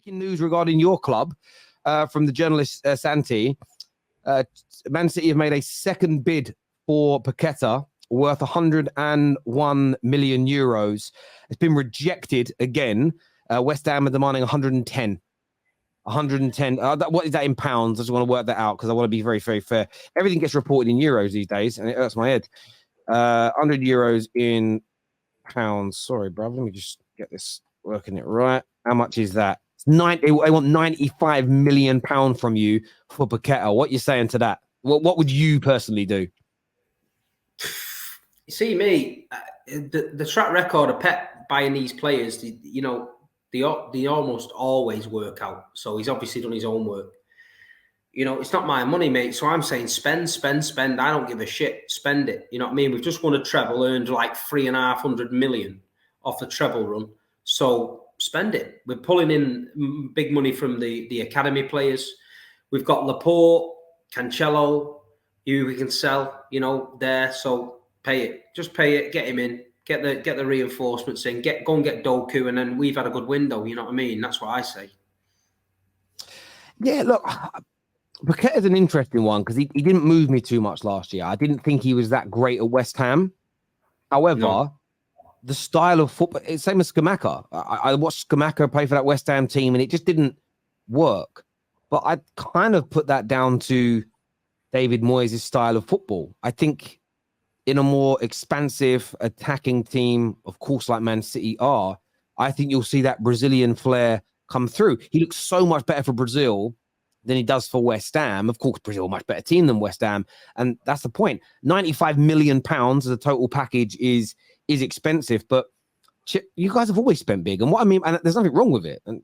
Breaking news regarding your club from the journalist Santi. Man City have made a second bid for Paqueta worth 101 million euros. It's been rejected again. West Ham are demanding 110. 110. What is that in pounds? I just want to work that out because I want to be very, very fair. Everything gets reported in euros these days, and it hurts my head. 100 euros in pounds. Sorry, brother. Let me just get this working it right. How much is that? It's 90. They want 95 million pounds from you for Paqueta. What are you saying to that? What would you personally do? You see, me, the track record of Pep buying these players, you know, they almost always work out. So he's obviously done his own work. You know, it's not my money, mate. So I'm saying spend. I don't give a shit. Spend it. You know what I mean? We've just won a treble, earned like 350 million off the treble run. So spend it. We're pulling in big money from the academy players. We've got Laporte, Cancelo, who we can sell, you know, there. So pay it. Just pay it. Get him in. Get the reinforcements in. Go and get Doku, and then we've had a good window. You know what I mean? That's what I say. Yeah, look, Paqueta's an interesting one because he didn't move me too much last year. I didn't think he was that great at West Ham. However, the style of football, it's same as Scamacca. I watched Scamacca play for that West Ham team, and it just didn't work. But I kind of put that down to David Moyes' style of football. I think in a more expansive attacking team, of course, like Man City are, I think you'll see that Brazilian flair come through. He looks so much better for Brazil than he does for West Ham. Of course, Brazil, a much better team than West Ham. And that's the point. 95 million pounds as a total package is expensive, but you guys have always spent big. And what I mean, and there's nothing wrong with it. And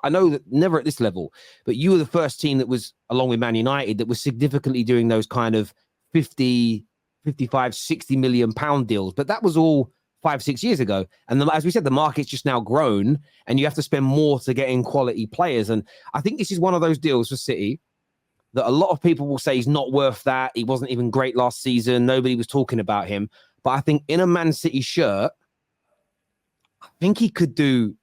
I know that never at this level, but you were the first team that was, along with Man United, that was significantly doing those kind of 50, 55, 60 million pound deals. But that was all 5-6 years ago. And as we said, the market's just now grown and you have to spend more to get in quality players. And I think this is one of those deals for City that a lot of people will say he's not worth that. He wasn't even great last season. Nobody was talking about him. But I think in a Man City shirt, I think he could do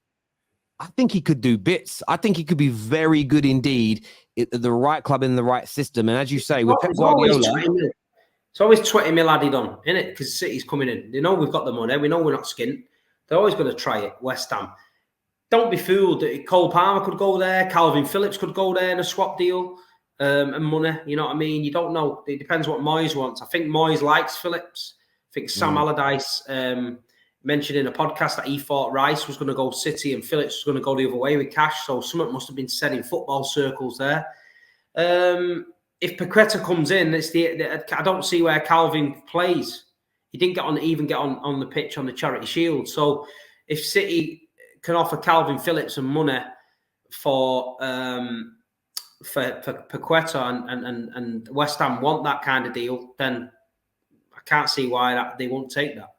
bits. I think he could be very good indeed at the right club in the right system. And as you say, with Pep Guardiola, it's always 20 mil added on, isn't it? Because City's coming in. They know we've got the money. We know we're not skint. They're always going to try it, West Ham. Don't be fooled. Cole Palmer could go there. Calvin Phillips could go there in a swap deal and money. You know what I mean? You don't know. It depends what Moyes wants. I think Moyes likes Phillips. I think Sam Allardyce mentioned in a podcast that he thought Rice was going to go City and Phillips was going to go the other way with cash. So something must have been said in football circles there. If Paqueta comes in, I don't see where Calvin plays. He didn't even get on the pitch on the Charity Shield. So if City can offer Calvin Phillips some money for Paqueta and West Ham want that kind of deal, then I can't see why they won't take that.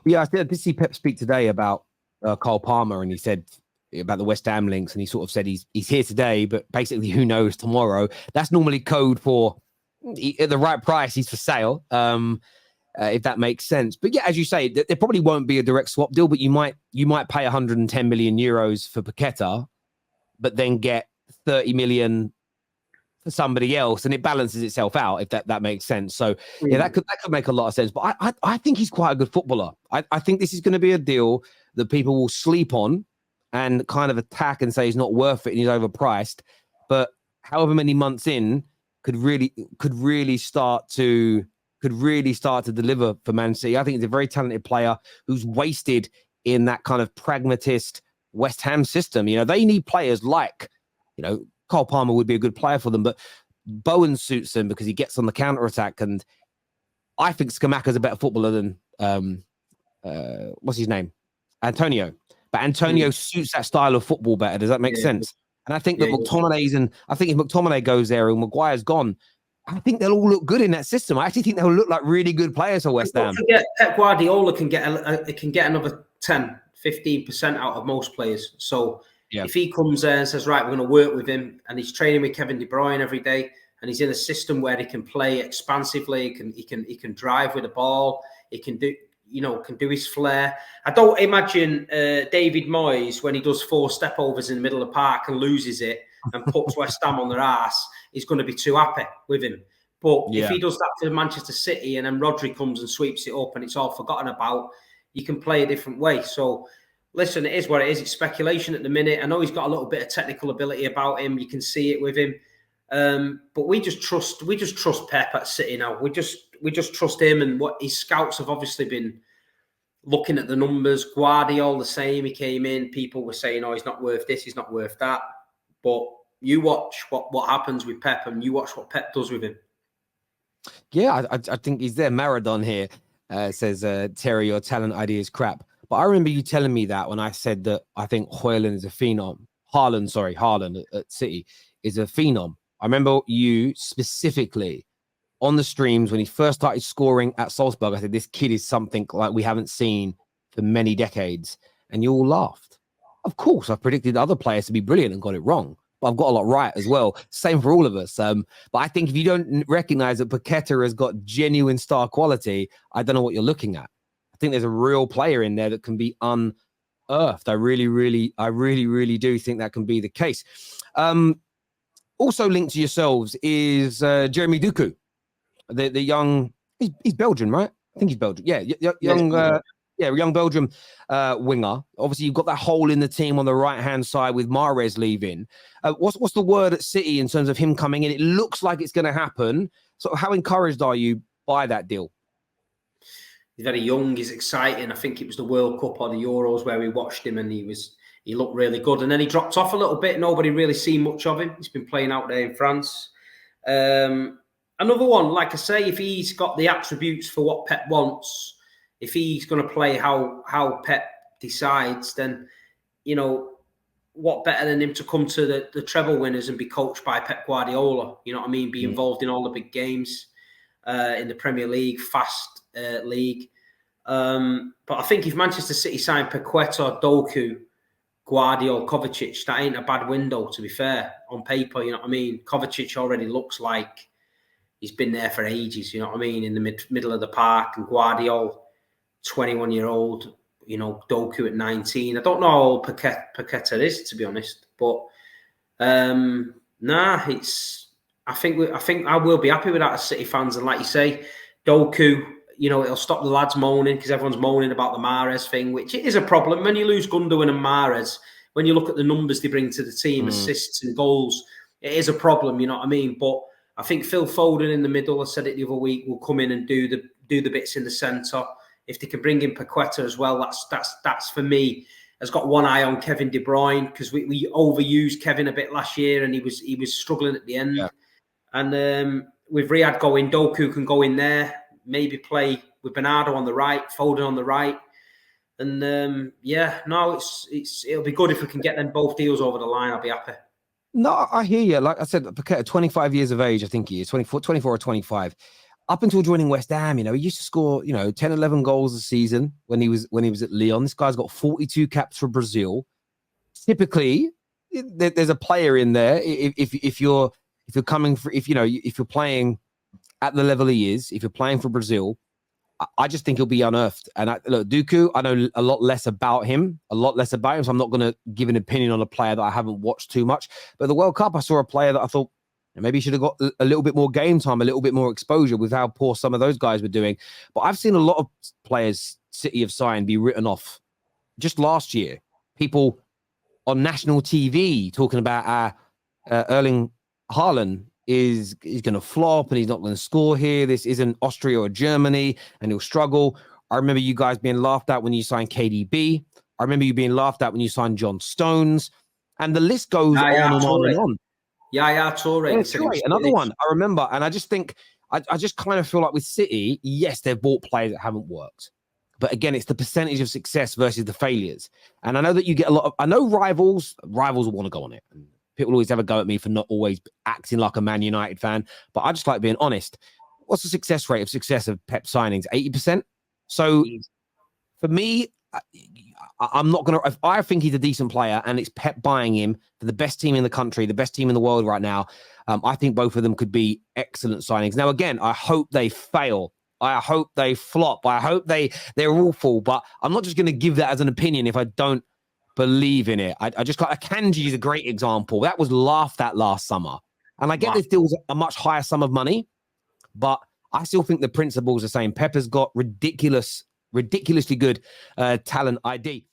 Yeah, I did see Pep speak today about Cole Palmer, and he said about the West Ham links, and he sort of said he's here today, but basically who knows tomorrow. That's normally code for at the right price, he's for sale, if that makes sense. But yeah, as you say, there probably won't be a direct swap deal, but you might pay 110 million euros for Paqueta, but then get 30 million for somebody else, and it balances itself out, if that makes sense. So yeah, that could make a lot of sense. But I think he's quite a good footballer. I think this is going to be a deal that people will sleep on and kind of attack and say he's not worth it and he's overpriced. But however many months in, could really start to deliver for Man City. I think he's a very talented player who's wasted in that kind of pragmatist West Ham system. You know, they need players like, you know, Cole Palmer would be a good player for them, but Bowen suits him because he gets on the counter-attack. And I think Scamacca's a better footballer than, what's his name? Antonio. But Antonio suits that style of football better. Does that make sense? And I think that I think if McTominay goes there and Maguire's gone, I think they'll all look good in that system. I actually think they'll look like really good players for West Ham. Don't forget, Pep Guardiola can get another 10, 15% out of most players. So if he comes there and says, right, we're going to work with him, and he's training with Kevin De Bruyne every day, and he's in a system where he can play expansively, he can drive with the ball, he can do, can do his flair. I don't imagine David Moyes, when he does 4 step-overs in the middle of the park and loses it and puts West Ham on their arse, is going to be too happy with him. But if he does that for Manchester City and then Rodri comes and sweeps it up and it's all forgotten about, you can play a different way. So, listen, it is what it is. It's speculation at the minute. I know he's got a little bit of technical ability about him. You can see it with him. But we just trust Pep at City now. We just trust him, and what his scouts have obviously been looking at the numbers. Guardiola the same. He came in. People were saying, "Oh, he's not worth this. He's not worth that." But you watch what happens with Pep, and you watch what Pep does with him. Yeah, I think he's there. Maradon here says, Terry, your talent idea is crap. But I remember you telling me that when I said that I think Haaland is a phenom. Haaland at City is a phenom. I remember you specifically on the streams when he first started scoring at Salzburg. I said, this kid is something like we haven't seen for many decades. And you all laughed. Of course, I predicted other players to be brilliant and got it wrong. But I've got a lot right as well. Same for all of us. But I think if you don't recognize that Paqueta has got genuine star quality, I don't know what you're looking at. I think there's a real player in there that can be unearthed. I really do think that can be the case. Also linked to yourselves is Jeremy Doku, the young. He's Belgian, right? I think he's Belgian. Yeah, young Belgium winger. Obviously, you've got that hole in the team on the right-hand side with Mahrez leaving. What's the word at City in terms of him coming in? It looks like it's going to happen. So how encouraged are you by that deal? He's very young. He's exciting. I think it was the World Cup or the Euros where we watched him and he looked really good. And then he dropped off a little bit. Nobody really seen much of him. He's been playing out there in France. Another one, like I say, if he's got the attributes for what Pep wants, if he's going to play how Pep decides, then, what better than him to come to the treble winners and be coached by Pep Guardiola? You know what I mean? Be involved in all the big games in the Premier League, fast league. But I think if Manchester City sign Paqueta, Doku, Guardiola, Kovacic, that ain't a bad window, to be fair, on paper, you know what I mean? Kovacic already looks like he's been there for ages, you know what I mean, in the middle of the park, and Guardiola, 21-year-old, Doku at 19. I don't know how old Paqueta is, to be honest, but I think I will be happy with that as City fans. And like you say, Doku, it'll stop the lads moaning, because everyone's moaning about the Mahrez thing, which is a problem. When you lose Gundogan and Mahrez, when you look at the numbers they bring to the team, assists and goals, it is a problem, you know what I mean? But I think Phil Foden in the middle, I said it the other week, will come in and do the bits in the centre. If they can bring in Paqueta as well, that's for me, has got one eye on Kevin De Bruyne, because we overused Kevin a bit last year and he was struggling at the end. Yeah. And with Riyad going, Doku can go in there, maybe play with Bernardo on the right, Foden on the right. And it'll be good if we can get them both deals over the line. I'll be happy. No, I hear you. Like I said, Paqueta, 25 years of age, I think he is, 24 or 25. Up until joining West Ham, he used to score, 10, 11 goals a season when he was at Lyon. This guy's got 42 caps for Brazil. Typically, there's a player in there. If you're playing at the level he is, if you're playing for Brazil, I just think he'll be unearthed. And look, Doku, I know a lot less about him, so I'm not going to give an opinion on a player that I haven't watched too much. But the World Cup, I saw a player that I thought maybe he should have got a little bit more game time, a little bit more exposure with how poor some of those guys were doing. But I've seen a lot of players City have signed be written off. Just last year, people on national TV talking about Erling Haaland is going to flop and he's not going to score here. This isn't Austria or Germany and he'll struggle. I remember you guys being laughed at when you signed KDB. I remember you being laughed at when you signed John Stones. And the list goes on and on and on. Toure. Another one I remember. And I just think, I just kind of feel like with City, yes, they've bought players that haven't worked. But again, it's the percentage of success versus the failures. And I know that you get a lot of, I know rivals will want to go on it. And people always have a go at me for not always acting like a Man United fan. But I just like being honest. What's the success rate of Pep signings? 80%? So for me, I'm not going to, if I think he's a decent player and it's Pep buying him for the best team in the country, the best team in the world right now, I think both of them could be excellent signings. Now, again, I hope they fail I hope they flop. I hope they're awful. But I'm not just going to give that as an opinion if I don't believe in it. I just got Akanji is a great example. That was laughed at last summer. And I get this deal's a much higher sum of money, but I still think the principle's the same. Pepper's got ridiculously good talent ID.